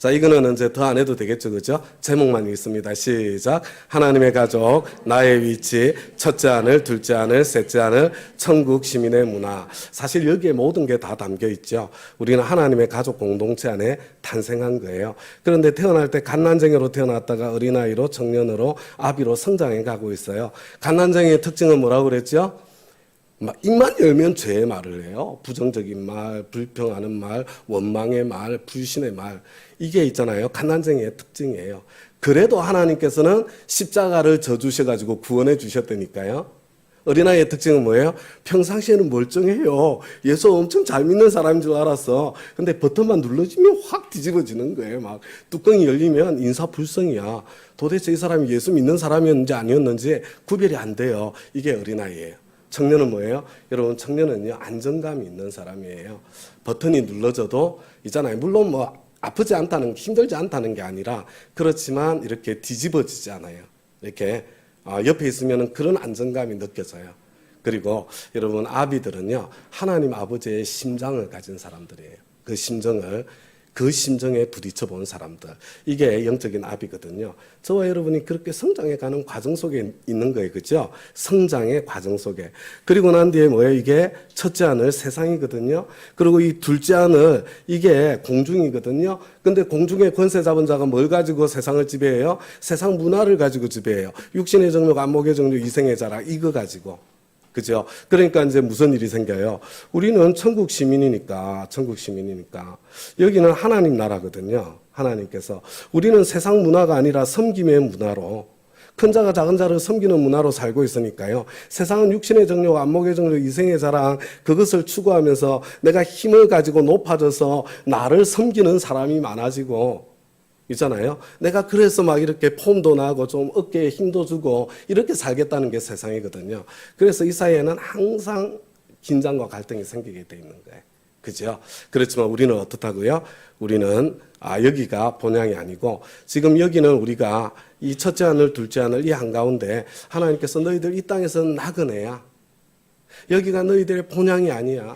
자, 이거는 이제 더 안 해도 되겠죠, 그죠? 제목만 읽습니다. 시작. 하나님의 가족, 나의 위치, 첫째 하늘, 둘째 하늘, 셋째 하늘, 천국 시민의 문화. 사실 여기에 모든 게 다 담겨 있죠. 우리는 하나님의 가족 공동체 안에 탄생한 거예요. 그런데 태어날 때 갓난쟁이로 태어났다가 어린아이로, 청년으로, 아비로 성장해 가고 있어요. 갓난쟁이의 특징은 뭐라고 그랬죠? 입만 열면 죄의 말을 해요. 부정적인 말, 불평하는 말, 원망의 말, 불신의 말. 이게 있잖아요. 갓난쟁이의 특징이에요. 그래도 하나님께서는 십자가를 져주셔가지고 구원해 주셨다니까요. 어린아이의 특징은 뭐예요? 평상시에는 멀쩡해요. 예수 엄청 잘 믿는 사람인 줄 알았어. 근데 버튼만 눌러주면 확 뒤집어지는 거예요. 막 뚜껑이 열리면 인사불성이야. 도대체 이 사람이 예수 믿는 사람이었는지 아니었는지 구별이 안 돼요. 이게 어린아이예요. 청년은 뭐예요? 여러분, 청년은요, 안정감이 있는 사람이에요. 버튼이 눌러져도 있잖아요. 물론 아프지 않다는, 힘들지 않다는 게 아니라, 그렇지만 이렇게 뒤집어지지 않아요. 이렇게 옆에 있으면 그런 안정감이 느껴져요. 그리고 여러분, 아비들은요, 하나님 아버지의 심장을 가진 사람들이에요. 그 심정에 부딪혀 본 사람들. 이게 영적인 아비거든요. 저와 여러분이 그렇게 성장해가는 과정 속에 있는 거예요. 그죠? 성장의 과정 속에. 그리고 난 뒤에 뭐예요? 이게 첫째 하늘 세상이거든요. 그리고 이 둘째 하늘 이게 공중이거든요. 근데 공중의 권세 잡은 자가 뭘 가지고 세상을 지배해요? 세상 문화를 가지고 지배해요. 육신의 정욕, 안목의 정욕, 이생의 자랑 이거 가지고. 그죠? 그러니까 이제 무슨 일이 생겨요? 우리는 천국 시민이니까. 여기는 하나님 나라거든요. 하나님께서. 우리는 세상 문화가 아니라 섬김의 문화로, 큰 자가 작은 자를 섬기는 문화로 살고 있으니까요. 세상은 육신의 정욕, 안목의 정욕, 이생의 자랑, 그것을 추구하면서 내가 힘을 가지고 높아져서 나를 섬기는 사람이 많아지고, 있잖아요. 내가 그래서 막 이렇게 폼도 나고 좀 어깨에 힘도 주고 이렇게 살겠다는 게 세상이거든요. 그래서 이 사이에는 항상 긴장과 갈등이 생기게 돼 있는 거예요. 그죠? 그렇지만 우리는 어떻다고요? 우리는 여기가 본향이 아니고 지금 여기는 우리가 이 첫째 하늘, 둘째 하늘 이 한가운데 하나님께서 너희들 이 땅에서는 나그네야. 여기가 너희들의 본향이 아니야.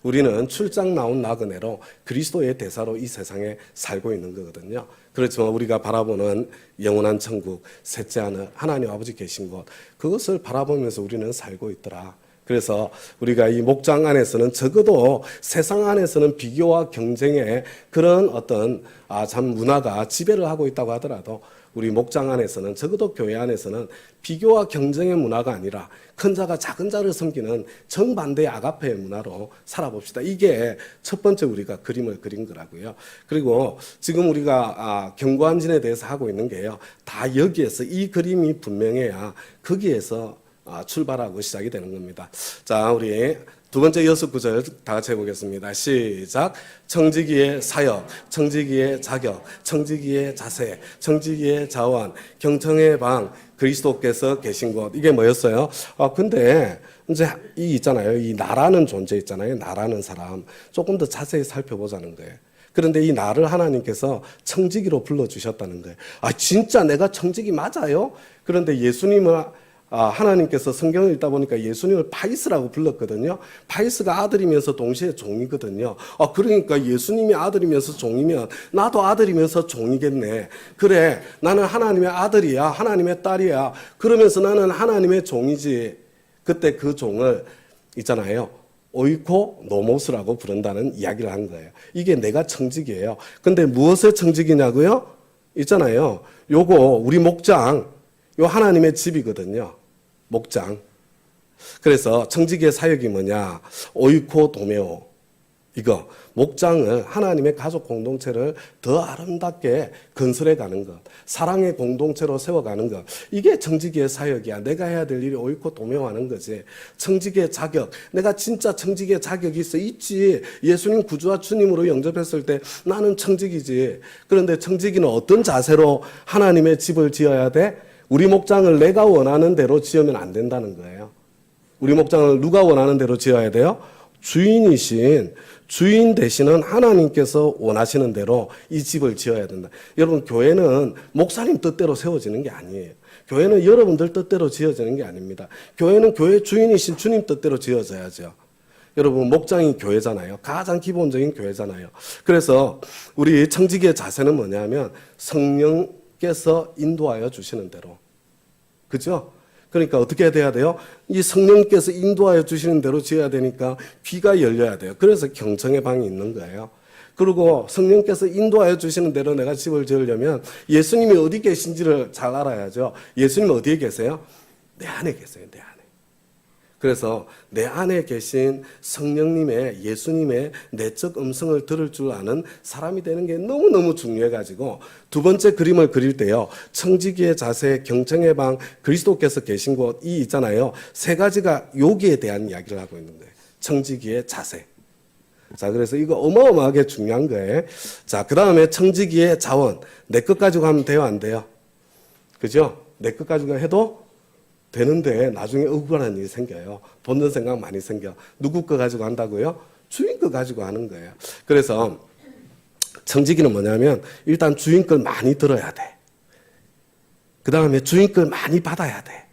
우리는 출장 나온 나그네로 그리스도의 대사로 이 세상에 살고 있는 거거든요. 그렇지만 우리가 바라보는 영원한 천국, 셋째 하늘, 하나님 아버지 계신 곳, 그것을 바라보면서 우리는 살고 있더라. 그래서 우리가 이 목장 안에서는 적어도 세상 안에서는 비교와 경쟁의 그런 어떤 참 문화가 지배를 하고 있다고 하더라도 우리 목장 안에서는 적어도 교회 안에서는 비교와 경쟁의 문화가 아니라 큰 자가 작은 자를 섬기는 정반대의 아가페의 문화로 살아봅시다. 이게 첫 번째 우리가 그림을 그린 거라고요. 그리고 지금 우리가 경고한진에 대해서 하고 있는 게요. 다 여기에서 이 그림이 분명해야 거기에서 출발하고 시작이 되는 겁니다. 자, 우리 두 번째 6구절 다 같이 해보겠습니다. 시작. 청지기의 사역, 청지기의 자격, 청지기의 자세, 청지기의 자원, 경청의 방, 그리스도께서 계신 곳. 이게 뭐였어요? 근데 이제 있잖아요. 이 나라는 존재 있잖아요. 나라는 사람. 조금 더 자세히 살펴보자는 거예요. 그런데 이 나를 하나님께서 청지기로 불러주셨다는 거예요. 진짜 내가 청지기 맞아요? 그런데 예수님은 하나님께서 성경을 읽다 보니까 예수님을 파이스라고 불렀거든요. 파이스가 아들이면서 동시에 종이거든요. 그러니까 예수님이 아들이면서 종이면 나도 아들이면서 종이겠네. 그래, 나는 하나님의 아들이야. 하나님의 딸이야. 그러면서 나는 하나님의 종이지. 그때 그 종을 있잖아요. 오이코 노모스라고 부른다는 이야기를 한 거예요. 이게 내가 청지기예요. 근데 무엇의 청지기냐고요? 있잖아요. 요거 우리 목장, 요 하나님의 집이거든요. 목장. 그래서 청지기의 사역이 뭐냐? 오이코 도메오. 이거 목장을 하나님의 가족 공동체를 더 아름답게 건설해 가는 것. 사랑의 공동체로 세워가는 것. 이게 청지기의 사역이야. 내가 해야 될 일이 오이코 도메오 하는 거지. 청지기의 자격. 내가 진짜 청지기의 자격이 있지. 예수님 구주와 주님으로 영접했을 때 나는 청지기지. 그런데 청지기는 어떤 자세로 하나님의 집을 지어야 돼? 우리 목장을 내가 원하는 대로 지으면 안 된다는 거예요. 우리 목장을 누가 원하는 대로 지어야 돼요? 주인 되시는 하나님께서 원하시는 대로 이 집을 지어야 된다. 여러분, 교회는 목사님 뜻대로 세워지는 게 아니에요. 교회는 여러분들 뜻대로 지어지는 게 아닙니다. 교회는 교회 주인이신 주님 뜻대로 지어져야죠. 여러분 목장이 교회잖아요. 가장 기본적인 교회잖아요. 그래서 우리 청지기의 자세는 뭐냐면 성령께서 인도하여 주시는 대로. 그죠? 그러니까 어떻게 돼야 돼요? 이 성령께서 인도하여 주시는 대로 지어야 되니까 귀가 열려야 돼요. 그래서 경청의 방이 있는 거예요. 그리고 성령께서 인도하여 주시는 대로 내가 집을 지으려면 예수님이 어디 계신지를 잘 알아야죠. 예수님 어디에 계세요? 내 안에 계세요. 내 안에. 그래서 내 안에 계신 성령님의 예수님의 내적 음성을 들을 줄 아는 사람이 되는 게 너무너무 중요해가지고 두 번째 그림을 그릴 때요. 청지기의 자세, 경청의 방, 그리스도께서 계신 곳이 있잖아요. 세 가지가 여기에 대한 이야기를 하고 있는 거예요. 청지기의 자세. 자, 그래서 이거 어마어마하게 중요한 거예요. 자, 그 다음에 청지기의 자원. 내 것 가지고 하면 돼요, 안 돼요? 그죠? 내 것 가지고 해도 되는데 나중에 억울한 일이 생겨요. 돈 생각 많이 생겨. 누구 거 가지고 한다고요? 주인 거 가지고 하는 거예요. 그래서 청지기는 뭐냐면 일단 주인 걸 많이 들어야 돼. 그 다음에 주인 걸 많이 받아야 돼.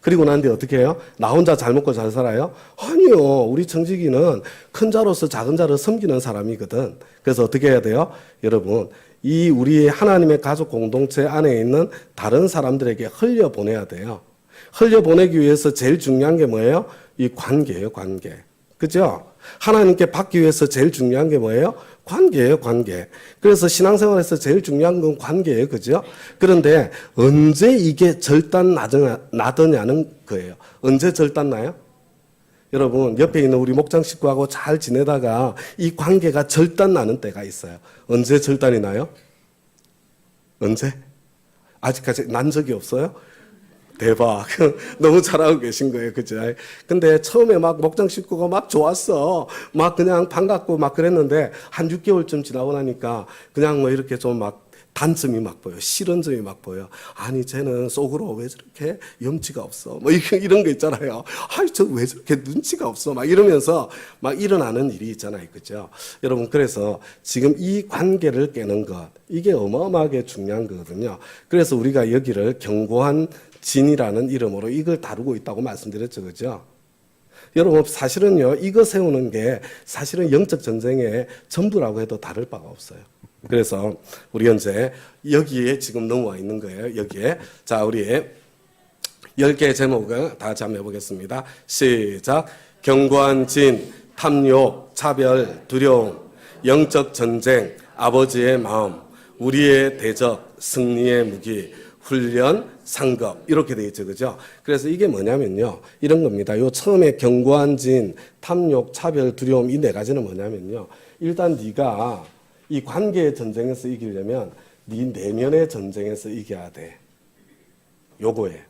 그리고 난 뒤에 어떻게 해요? 나 혼자 잘 먹고 잘 살아요? 아니요. 우리 청지기는 큰 자로서 작은 자를 섬기는 사람이거든. 그래서 어떻게 해야 돼요? 여러분, 이 우리 하나님의 가족 공동체 안에 있는 다른 사람들에게 흘려보내야 돼요. 흘려보내기 위해서 제일 중요한 게 뭐예요? 이 관계예요, 관계. 그죠? 하나님께 받기 위해서 제일 중요한 게 뭐예요? 관계예요, 관계. 그래서 신앙생활에서 제일 중요한 건 관계예요, 그죠? 그런데 언제 이게 절단 나더냐는 거예요. 언제 절단 나요? 여러분, 옆에 있는 우리 목장 식구하고 잘 지내다가 이 관계가 절단 나는 때가 있어요. 언제 절단이 나요? 언제? 아직까지 난 적이 없어요? 대박. 너무 잘하고 계신 거예요. 그죠? 근데 처음에 막 목장 식구가 막 좋았어. 막 그냥 반갑고 막 그랬는데 한 6개월쯤 지나고 나니까 그냥 뭐 이렇게 좀 막 단점이 막 보여. 싫은 점이 막 보여. 아니, 쟤는 속으로 왜 저렇게 염치가 없어. 뭐 이런 거 있잖아요. 아이, 저 왜 저렇게 눈치가 없어. 막 이러면서 막 일어나는 일이 있잖아요. 그죠? 여러분, 그래서 지금 이 관계를 깨는 것, 이게 어마어마하게 중요한 거거든요. 그래서 우리가 여기를 견고한 진이라는 이름으로 이걸 다루고 있다고 말씀드렸죠. 그죠? 여러분, 사실은요, 이거 세우는 게 사실은 영적 전쟁의 전부라고 해도 다를 바가 없어요. 그래서 우리 현재 여기에 지금 넘어와 있는 거예요. 여기에. 자, 우리 10개의 제목을 다 같이 한번 해보겠습니다. 시작. 견고한 진, 탐욕, 차별, 두려움, 영적 전쟁, 아버지의 마음, 우리의 대적, 승리의 무기, 훈련, 상급 이렇게 돼 있죠. 그죠? 그래서 이게 뭐냐면요. 이런 겁니다. 요 처음에 견고한 진, 탐욕, 차별, 두려움 이 네 가지는 뭐냐면요. 일단 네가 이 관계의 전쟁에서 이기려면 네 내면의 전쟁에서 이겨야 돼. 요거예요.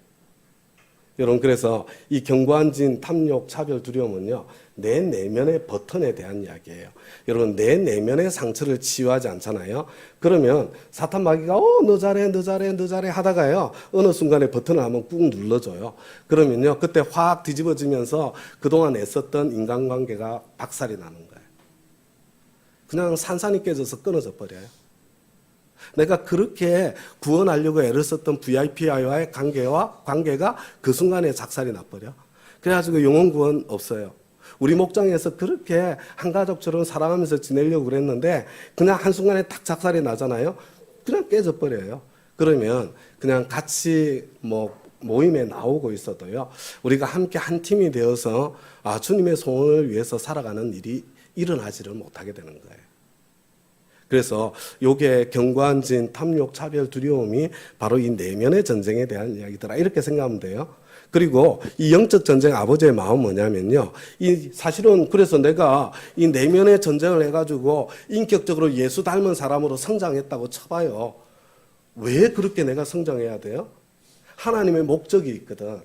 여러분, 그래서 이 견고한 진, 탐욕, 차별, 두려움은요. 내 내면의 버튼에 대한 이야기예요. 여러분, 내 내면의 상처를 치유하지 않잖아요. 그러면 사탄 마귀가 너 잘해 너 잘해 너 잘해 하다가요. 어느 순간에 버튼을 한번 꾹 눌러줘요. 그러면요. 그때 확 뒤집어지면서 그동안 애썼던 인간관계가 박살이 나는 거예요. 그냥 산산이 깨져서 끊어져 버려요. 내가 그렇게 구원하려고 애를 썼던 VIP와의 관계가 그 순간에 작살이 나버려. 그래가지고 영혼 구원 없어요. 우리 목장에서 그렇게 한 가족처럼 사랑하면서 지내려고 그랬는데 그냥 한순간에 딱 작살이 나잖아요. 그냥 깨져버려요. 그러면 그냥 같이 모임에 나오고 있어도요. 우리가 함께 한 팀이 되어서 주님의 소원을 위해서 살아가는 일이 일어나지를 못하게 되는 거예요. 그래서 요게 견고한 진, 탐욕, 차별, 두려움이 바로 이 내면의 전쟁에 대한 이야기더라. 이렇게 생각하면 돼요. 그리고 이 영적 전쟁 아버지의 마음은 뭐냐면요. 사실은 그래서 내가 이 내면의 전쟁을 해가지고 인격적으로 예수 닮은 사람으로 성장했다고 쳐봐요. 왜 그렇게 내가 성장해야 돼요? 하나님의 목적이 있거든.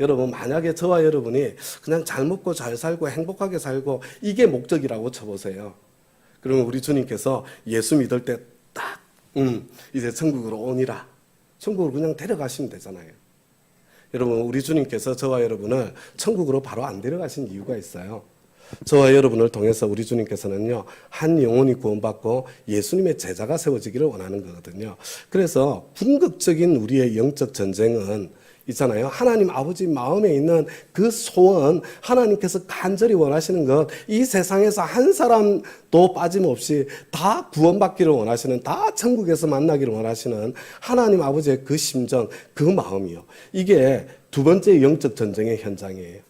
여러분, 만약에 저와 여러분이 그냥 잘 먹고 잘 살고 행복하게 살고 이게 목적이라고 쳐보세요. 그러면 우리 주님께서 예수 믿을 때 딱, 이제 천국으로 오니라. 천국으로 그냥 데려가시면 되잖아요. 여러분, 우리 주님께서 저와 여러분을 천국으로 바로 안 데려가신 이유가 있어요. 저와 여러분을 통해서 우리 주님께서는요, 한 영혼이 구원받고 예수님의 제자가 세워지기를 원하는 거거든요. 그래서 궁극적인 우리의 영적 전쟁은 있잖아요. 하나님 아버지 마음에 있는 그 소원, 하나님께서 간절히 원하시는 것, 이 세상에서 한 사람도 빠짐없이 다 구원받기를 원하시는, 다 천국에서 만나기를 원하시는 하나님 아버지의 그 심정, 그 마음이요. 이게 두 번째 영적 전쟁의 현장이에요.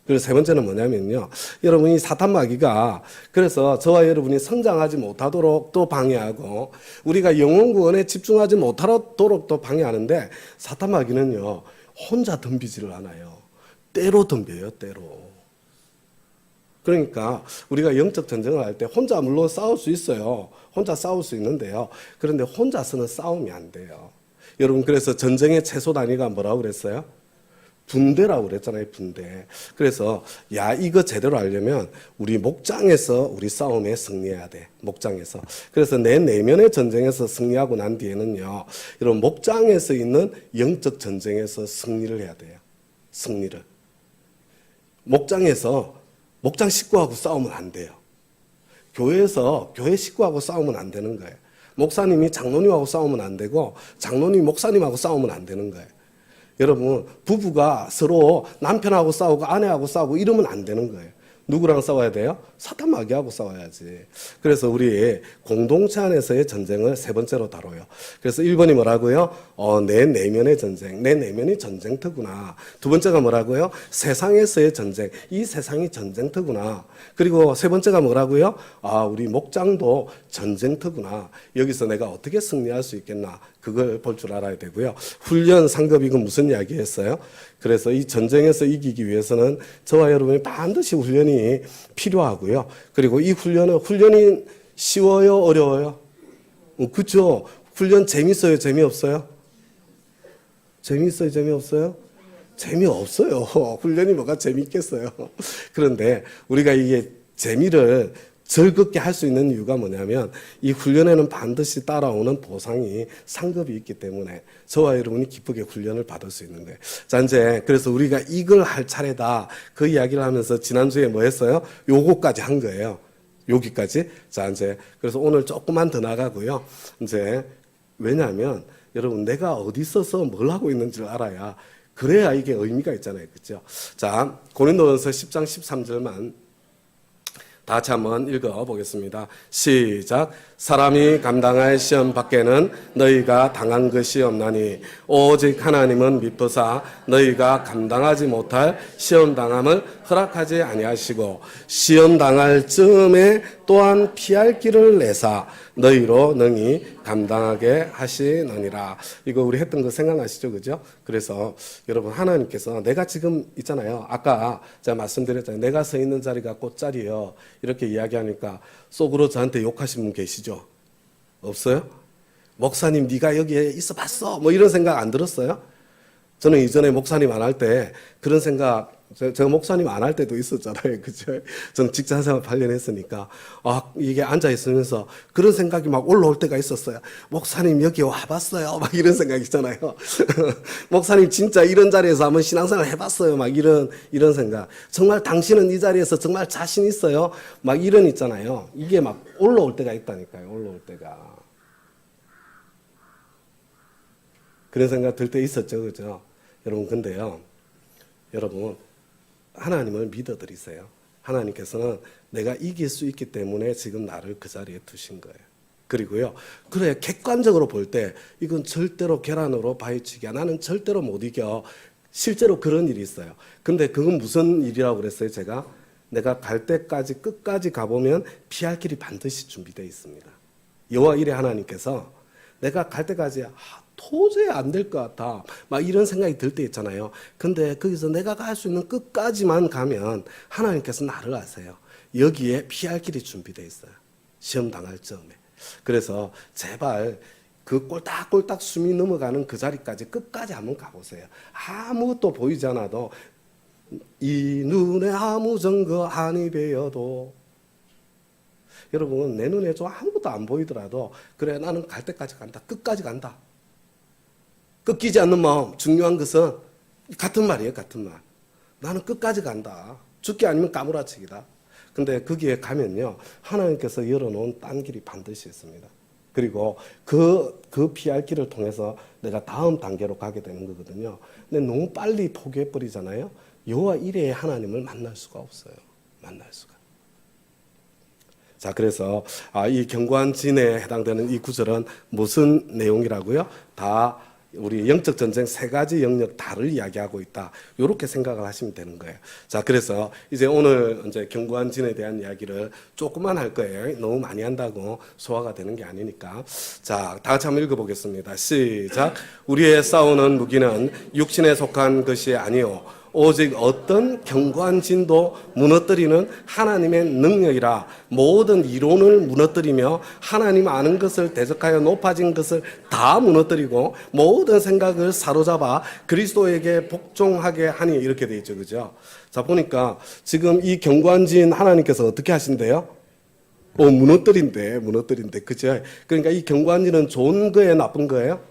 그리고 세 번째는 뭐냐면요. 여러분이 사탄 마귀가 그래서 저와 여러분이 성장하지 못하도록 또 방해하고 우리가 영혼 구원에 집중하지 못하도록 또 방해하는데 사탄 마귀는요. 혼자 덤비지를 않아요. 때로 덤벼요. 때로. 그러니까 우리가 영적 전쟁을 할 때 혼자 물론 싸울 수 있어요. 혼자 싸울 수 있는데요. 그런데 혼자서는 싸움이 안 돼요. 여러분 그래서 전쟁의 최소 단위가 뭐라고 그랬어요? 분대라고 그랬잖아요, 분대. 그래서, 야, 이거 제대로 알려면, 우리 목장에서 우리 싸움에 승리해야 돼. 목장에서. 그래서 내 내면의 전쟁에서 승리하고 난 뒤에는요, 여러분, 목장에서 있는 영적 전쟁에서 승리를 해야 돼요. 승리를. 목장에서, 목장 식구하고 싸우면 안 돼요. 교회에서, 교회 식구하고 싸우면 안 되는 거예요. 목사님이 장로님하고 싸우면 안 되고, 장로님이 목사님하고 싸우면 안 되는 거예요. 여러분 부부가 서로 남편하고 싸우고 아내하고 싸우고 이러면 안 되는 거예요. 누구랑 싸워야 돼요? 사탄 마귀하고 싸워야지. 그래서 우리 공동체 안에서의 전쟁을 세 번째로 다뤄요. 그래서 1번이 뭐라고요? 내 내면의 전쟁. 내 내면이 전쟁터구나. 두 번째가 뭐라고요? 세상에서의 전쟁. 이 세상이 전쟁터구나. 그리고 세 번째가 뭐라고요? 우리 목장도 전쟁터구나. 여기서 내가 어떻게 승리할 수 있겠나. 그걸 볼 줄 알아야 되고요. 훈련, 상급, 이건 무슨 이야기 했어요? 그래서 이 전쟁에서 이기기 위해서는 저와 여러분이 반드시 훈련이 필요하고요. 그리고 이 훈련이 쉬워요? 어려워요? 그렇죠. 훈련 재밌어요? 재미없어요? 재미있어요? 재미없어요? 재미없어요. 훈련이 뭐가 재밌겠어요. 그런데 우리가 이게 재미를 즐겁게 할 수 있는 이유가 뭐냐면 이 훈련에는 반드시 따라오는 보상이 상급이 있기 때문에 저와 여러분이 기쁘게 훈련을 받을 수 있는 거예요. 자, 이제 그래서 우리가 이걸 할 차례다. 그 이야기를 하면서 지난주에 뭐 했어요? 요거까지 한 거예요. 여기까지. 자, 이제 그래서 오늘 조금만 더 나가고요. 이제 왜냐하면 여러분 내가 어디 있어서 뭘 하고 있는지를 알아야 그래야 이게 의미가 있잖아요. 그렇죠? 자, 고린도전서 10장 13절만 다 같이 한번 읽어보겠습니다. 시작. 사람이 감당할 시험 밖에는 너희가 당한 것이 없나니 오직 하나님은 미쁘사 너희가 감당하지 못할 시험 당함을 허락하지 아니하시고 시험 당할 즈음에 또한 피할 길을 내사 너희로 능히 감당하게 하시느니라. 이거 우리 했던 거 생각나시죠? 그죠? 그래서 여러분 하나님께서 내가 지금 있잖아요. 아까 제가 말씀드렸잖아요. 내가 서 있는 자리가 꽃자리요. 이렇게 이야기하니까 속으로 저한테 욕하신 분 계시죠? 없어요? 목사님 네가 여기에 있어 봤어? 뭐 이런 생각 안 들었어요? 저는 이전에 목사님 안 할 때 그런 생각, 제가 목사님 안 할 때도 있었잖아요. 그죠? 저는 직장 생활 8년 했으니까, 이게 앉아있으면서 그런 생각이 막 올라올 때가 있었어요. 목사님 여기 와봤어요. 막 이런 생각 있잖아요. 목사님 진짜 이런 자리에서 한번 신앙생활 해봤어요. 막 이런 생각. 정말 당신은 이 자리에서 정말 자신 있어요. 막 이런 있잖아요. 이게 막 올라올 때가 있다니까요. 올라올 때가. 그런 생각 들 때 있었죠. 그죠? 여러분, 근데요. 여러분, 하나님을 믿어드리세요. 하나님께서는 내가 이길 수 있기 때문에 지금 나를 그 자리에 두신 거예요. 그리고요. 그래, 객관적으로 볼 때 이건 절대로 계란으로 바위치기야. 나는 절대로 못 이겨. 실제로 그런 일이 있어요. 근데 그건 무슨 일이라고 그랬어요, 제가? 내가 갈 때까지 끝까지 가보면 피할 길이 반드시 준비되어 있습니다. 여호와 이레 하나님께서 내가 갈 때까지 도저히 안 될 것 같아. 막 이런 생각이 들 때 있잖아요. 근데 거기서 내가 갈 수 있는 끝까지만 가면 하나님께서 나를 아세요. 여기에 피할 길이 준비되어 있어요. 시험 당할 즈음에. 그래서 제발 그 꼴딱꼴딱 숨이 넘어가는 그 자리까지 끝까지 한번 가보세요. 아무것도 보이지 않아도 이 눈에 아무 증거 아니 배어도 여러분 내 눈에 좀 아무것도 안 보이더라도 그래 나는 갈 때까지 간다. 끝까지 간다. 꺾이지 않는 마음. 중요한 것은 같은 말이에요. 같은 말. 나는 끝까지 간다. 죽기 아니면 까무라치기다. 근데 거기에 가면요. 하나님께서 열어놓은 딴 길이 반드시 있습니다. 그리고 그 피할 길을 통해서 내가 다음 단계로 가게 되는 거거든요. 근데 너무 빨리 포기해 버리잖아요. 여호와 이레의 하나님을 만날 수가 없어요. 만날 수가. 자, 그래서 이 견고한 진에 해당되는 이 구절은 무슨 내용이라고요? 다 우리 영적 전쟁 세 가지 영역 다를 이야기하고 있다. 이렇게 생각을 하시면 되는 거예요. 자, 그래서 이제 오늘 이제 견고한 진에 대한 이야기를 조금만 할 거예요. 너무 많이 한다고 소화가 되는 게 아니니까. 자, 다 같이 한번 읽어보겠습니다. 시작. 우리의 싸우는 무기는 육신에 속한 것이 아니요 오직 어떤 견고한 진도 무너뜨리는 하나님의 능력이라. 모든 이론을 무너뜨리며 하나님 아는 것을 대적하여 높아진 것을 다 무너뜨리고 모든 생각을 사로잡아 그리스도에게 복종하게 하니. 이렇게 돼 있죠. 그죠? 자, 보니까 지금 이 견고한 진 하나님께서 어떻게 하신대요? 무너뜨린대. 그죠? 그러니까 이 견고한 진은 좋은 거예요, 나쁜 거예요?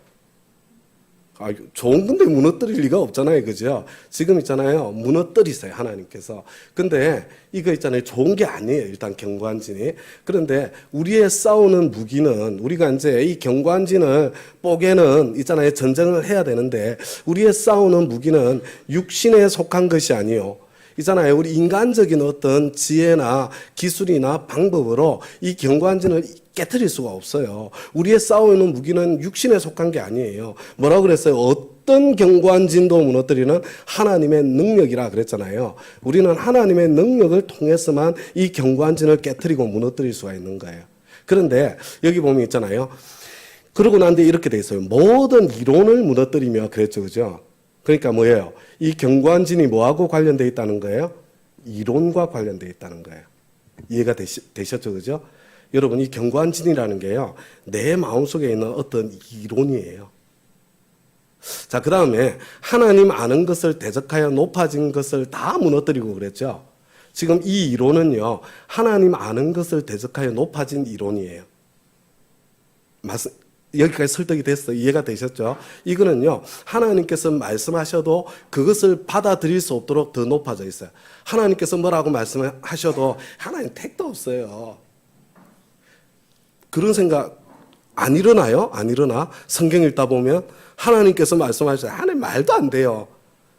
좋은 건데 무너뜨릴 리가 없잖아요. 그죠? 지금 있잖아요. 무너뜨리세요. 하나님께서. 근데 이거 있잖아요. 좋은 게 아니에요. 일단 견고한 진이. 그런데 우리의 싸우는 무기는 우리가 이제 이 견고한 진을 뽀개는 있잖아요. 전쟁을 해야 되는데 우리의 싸우는 무기는 육신에 속한 것이 아니요. 있잖아요. 우리 인간적인 어떤 지혜나 기술이나 방법으로 이 견고한 진을 깨트릴 수가 없어요. 우리의 싸우는 무기는 육신에 속한 게 아니에요. 뭐라고 그랬어요? 어떤 견고한 진도 무너뜨리는 하나님의 능력이라 그랬잖아요. 우리는 하나님의 능력을 통해서만 이 견고한 진을 깨트리고 무너뜨릴 수가 있는 거예요. 그런데 여기 보면 있잖아요. 그러고 난 뒤에 이렇게 돼 있어요. 모든 이론을 무너뜨리며 그랬죠. 그죠? 그러니까 뭐예요? 이 견고한 진이 뭐하고 관련되어 있다는 거예요? 이론과 관련되어 있다는 거예요. 이해가 되셨죠? 그죠? 여러분, 이 견고한 진이라는 게요, 내 마음속에 있는 어떤 이론이에요. 자, 그 다음에 하나님 아는 것을 대적하여 높아진 것을 다 무너뜨리고 그랬죠. 지금 이 이론은요, 하나님 아는 것을 대적하여 높아진 이론이에요. 여기까지 설득이 됐어요. 이해가 되셨죠? 이거는요, 하나님께서 말씀하셔도 그것을 받아들일 수 없도록 더 높아져 있어요. 하나님께서 뭐라고 말씀하셔도 하나님 택도 없어요. 그런 생각 안 일어나요? 안 일어나? 성경 읽다 보면 하나님께서 말씀하셔도 하나님 말도 안 돼요.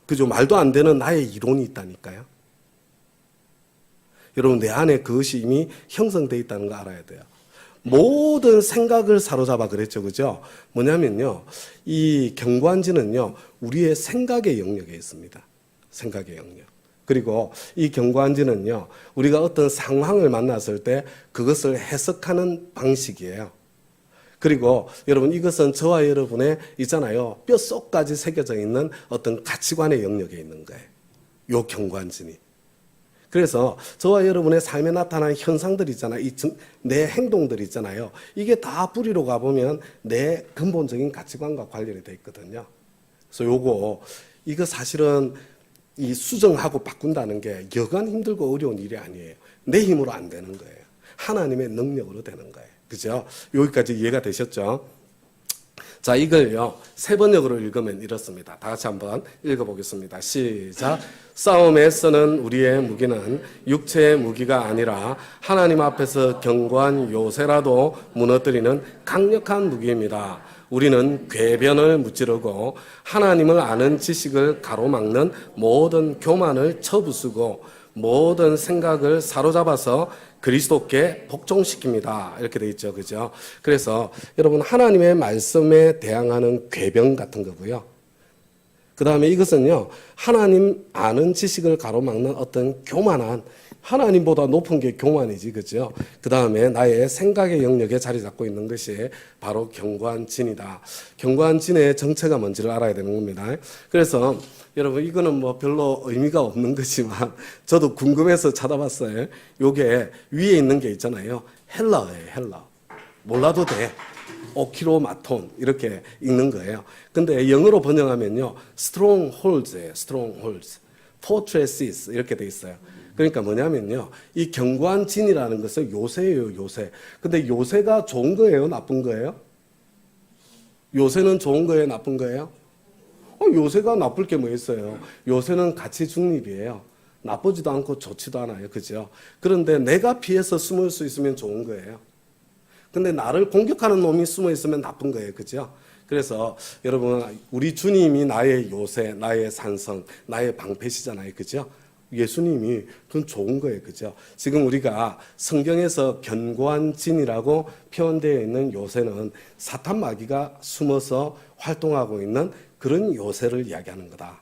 그죠? 말도 안 되는 나의 이론이 있다니까요. 여러분, 내 안에 그것이 이미 형성되어 있다는 거 알아야 돼요. 모든 생각을 사로잡아 그랬죠. 그죠? 뭐냐면요, 이 견고한지는요, 우리의 생각의 영역에 있습니다. 생각의 영역. 그리고 이 견고한지는요, 우리가 어떤 상황을 만났을 때 그것을 해석하는 방식이에요. 그리고 여러분, 이것은 저와 여러분의 있잖아요, 뼛속까지 새겨져 있는 어떤 가치관의 영역에 있는 거예요. 요 견고한진이. 그래서 저와 여러분의 삶에 나타나는 현상들 있잖아요. 내 행동들 있잖아요. 이게 다 뿌리로 가보면 내 근본적인 가치관과 관련이 돼 있거든요. 그래서 이거 사실은 이 수정하고 바꾼다는 게 여간 힘들고 어려운 일이 아니에요. 내 힘으로 안 되는 거예요. 하나님의 능력으로 되는 거예요. 그죠? 여기까지 이해가 되셨죠? 자, 이걸요, 세 번역으로 읽으면 이렇습니다. 다 같이 한번 읽어보겠습니다. 시작. 싸움에 쓰는 우리의 무기는 육체의 무기가 아니라 하나님 앞에서 견고한 요새라도 무너뜨리는 강력한 무기입니다. 우리는 궤변을 무찌르고 하나님을 아는 지식을 가로막는 모든 교만을 쳐부수고 모든 생각을 사로잡아서 그리스도께 복종시킵니다. 이렇게 돼 있죠. 그죠? 그래서 여러분, 하나님의 말씀에 대항하는 궤변 같은 거고요. 그 다음에 이것은요, 하나님 아는 지식을 가로막는 어떤 교만한, 하나님보다 높은 게 교만이지, 그죠? 그 다음에 나의 생각의 영역에 자리 잡고 있는 것이 바로 견고한 진이다. 견고한 진의 정체가 뭔지를 알아야 되는 겁니다. 그래서 여러분, 이거는 뭐 별로 의미가 없는 거지만 저도 궁금해서 찾아봤어요. 요게 위에 있는 게 있잖아요. 헬라어예요, 헬라. 몰라도 돼. 오키로마톤 이렇게 읽는 거예요. 근데 영어로 번역하면요, strongholds예요. strongholds, fortresses 이렇게 돼 있어요. 그러니까 뭐냐면요, 이 견고한 진이라는 것은 요새예요, 요새. 근데 요새가 좋은 거예요, 나쁜 거예요? 요새는 좋은 거예요, 나쁜 거예요? 요새가 나쁠 게 뭐 있어요? 요새는 가치 중립이에요. 나쁘지도 않고 좋지도 않아요, 그죠? 그런데 내가 피해서 숨을 수 있으면 좋은 거예요. 근데 나를 공격하는 놈이 숨어 있으면 나쁜 거예요. 그죠? 그래서 여러분, 우리 주님이 나의 요새, 나의 산성, 나의 방패시잖아요. 그죠? 예수님이 그건 좋은 거예요. 그죠? 지금 우리가 성경에서 견고한 진이라고 표현되어 있는 요새는 사탄 마귀가 숨어서 활동하고 있는 그런 요새를 이야기하는 거다.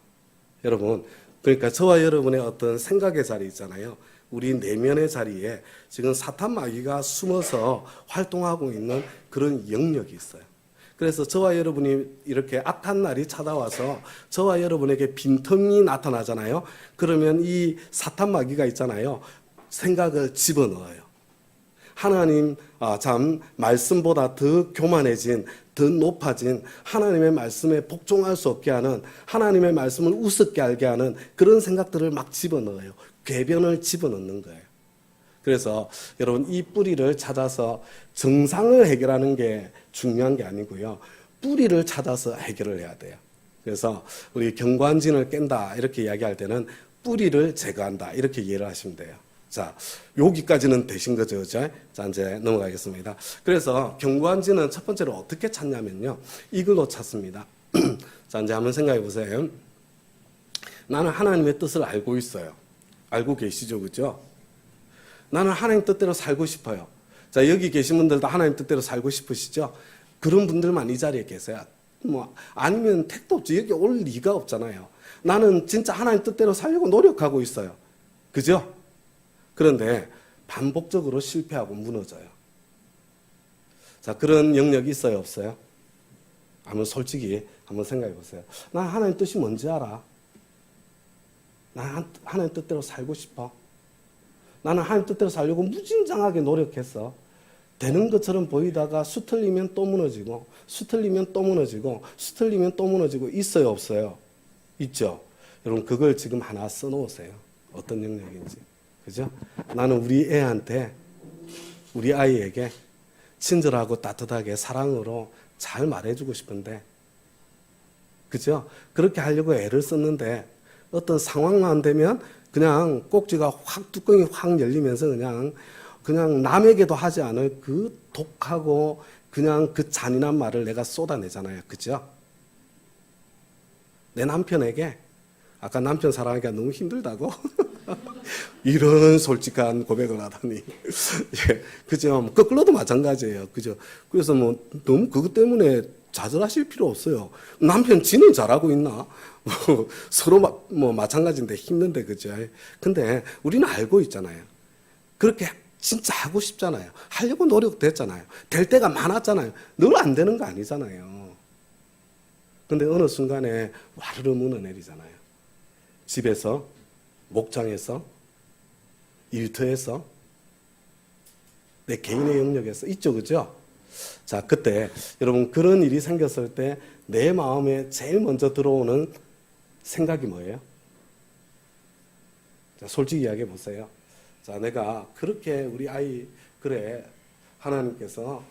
여러분, 그러니까 저와 여러분의 어떤 생각의 자리 있잖아요. 우리 내면의 자리에 지금 사탄 마귀가 숨어서 활동하고 있는 그런 영역이 있어요. 그래서 저와 여러분이 이렇게 악한 날이 찾아와서 저와 여러분에게 빈틈이 나타나잖아요. 그러면 이 사탄 마귀가 있잖아요. 생각을 집어넣어요. 하나님 참 말씀보다 더 교만해진, 더 높아진 하나님의 말씀에 복종할 수 없게 하는, 하나님의 말씀을 우습게 알게 하는 그런 생각들을 막 집어넣어요. 궤변을 집어넣는 거예요. 그래서 여러분, 이 뿌리를 찾아서 정상을 해결하는 게 중요한 게 아니고요. 뿌리를 찾아서 해결을 해야 돼요. 그래서 우리 경관진을 깬다 이렇게 이야기할 때는 뿌리를 제거한다 이렇게 이해를 하시면 돼요. 자, 여기까지는 되신 거죠, 그죠? 자, 이제 넘어가겠습니다. 그래서 경관진은 첫 번째로 어떻게 찾냐면요, 이걸로 찾습니다. 자, 이제 한번 생각해 보세요. 나는 하나님의 뜻을 알고 있어요. 알고 계시죠, 그죠? 나는 하나님 뜻대로 살고 싶어요. 자, 여기 계신 분들도 하나님 뜻대로 살고 싶으시죠? 그런 분들만 이 자리에 계세요. 아니면 택도 없지. 여기 올 리가 없잖아요. 나는 진짜 하나님 뜻대로 살려고 노력하고 있어요. 그죠? 그런데 반복적으로 실패하고 무너져요. 자, 그런 영역이 있어요, 없어요? 한번 솔직히 한번 생각해 보세요. 난 하나님 뜻이 뭔지 알아. 난 하나님 뜻대로 살고 싶어. 나는 하나님 뜻대로 살려고 무진장하게 노력했어. 되는 것처럼 보이다가 수틀리면 또 무너지고, 수틀리면 또 무너지고, 수틀리면 또 무너지고, 있어요, 없어요? 있죠? 여러분, 그걸 지금 하나 써놓으세요. 어떤 영역인지. 그죠? 나는 우리 애한테, 우리 아이에게 친절하고 따뜻하게 사랑으로 잘 말해주고 싶은데, 그죠? 그렇게 하려고 애를 썼는데, 어떤 상황만 되면 그냥 꼭지가 확, 뚜껑이 확 열리면서 그냥 남에게도 하지 않을 그 독하고 그냥 그 잔인한 말을 내가 쏟아내잖아요. 그죠? 내 남편에게, 아까 남편 사랑하기가 너무 힘들다고? 이런 솔직한 고백을 하다니. 예, 그죠? 거꾸로도 마찬가지예요. 그죠? 그래서 너무 그것 때문에 좌절하실 필요 없어요. 남편 지는 잘하고 있나? 서로 마찬가지인데 힘든데, 그죠? 근데 우리는 알고 있잖아요. 그렇게 진짜 하고 싶잖아요. 하려고 노력도 했잖아요. 될 때가 많았잖아요. 늘 안 되는 거 아니잖아요. 근데 어느 순간에 와르르 무너내리잖아요. 집에서, 목장에서, 일터에서, 내 개인의 영역에서 있죠, 그죠? 자, 그때 여러분, 그런 일이 생겼을 때 내 마음에 제일 먼저 들어오는 생각이 뭐예요? 자, 솔직히 이야기해 보세요. 자, 내가 그렇게 우리 아이, 그래, 하나님께서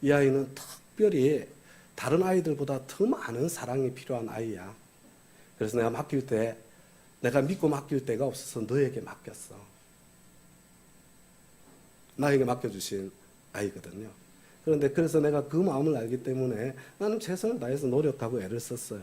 이 아이는 특별히 다른 아이들보다 더 많은 사랑이 필요한 아이야. 그래서 내가 맡길 때, 내가 믿고 맡길 데가 없어서 너에게 맡겼어. 나에게 맡겨주신 아이거든요. 그런데 그래서 내가 그 마음을 알기 때문에 나는 최선을 다해서 노력하고 애를 썼어요.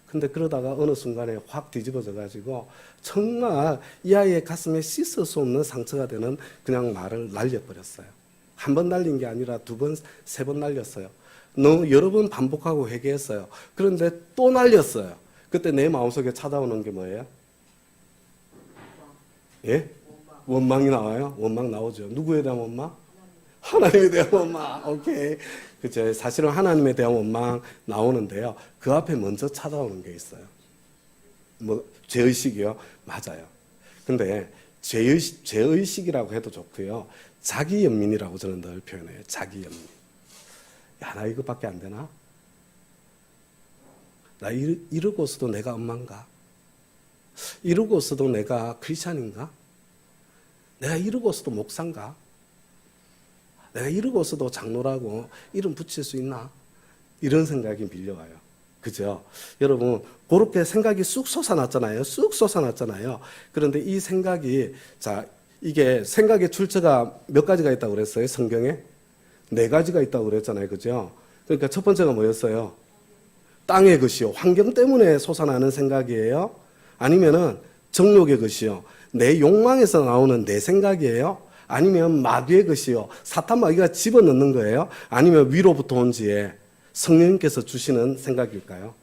근데 그러다가 어느 순간에 확 뒤집어져 가지고 정말 이 아이의 가슴에 씻을 수 없는 상처가 되는 그냥 말을 날려버렸어요. 한 번 날린 게 아니라 두 번, 세 번 날렸어요. 여러 번 반복하고 회개했어요. 그런데 또 날렸어요. 그때 내 마음속에 찾아오는 게 뭐예요? 예? 원망이 나와요? 원망 나오죠. 누구에 대한 원망? 하나님에 대한 원망. 오케이. 그죠. 사실은 하나님에 대한 원망 나오는데요. 그 앞에 먼저 찾아오는 게 있어요. 죄의식이요? 맞아요. 근데 죄의식이라고 해도 좋고요. 자기연민이라고 저는 늘 표현해요. 자기연민. 야, 나 이것밖에 안 되나? 나 이러고서도 내가 엄마인가? 이러고서도 내가 크리스찬인가? 내가 이러고서도 목사인가? 내가 이러고서도 장로라고 이름 붙일 수 있나? 이런 생각이 밀려와요. 그죠? 여러분, 그렇게 생각이 쑥 솟아났잖아요. 쑥 솟아났잖아요. 그런데 이 생각이, 자, 이게 생각의 출처가 몇 가지가 있다고 그랬어요? 성경에? 네 가지가 있다고 그랬잖아요. 그죠? 그러니까 첫 번째가 뭐였어요? 땅의 것이요. 환경 때문에 솟아나는 생각이에요? 아니면은 정욕의 것이요. 내 욕망에서 나오는 내 생각이에요? 아니면 마귀의 것이요. 사탄 마귀가 집어넣는 거예요? 아니면 위로부터 온 지에 성령님께서 주시는 생각일까요?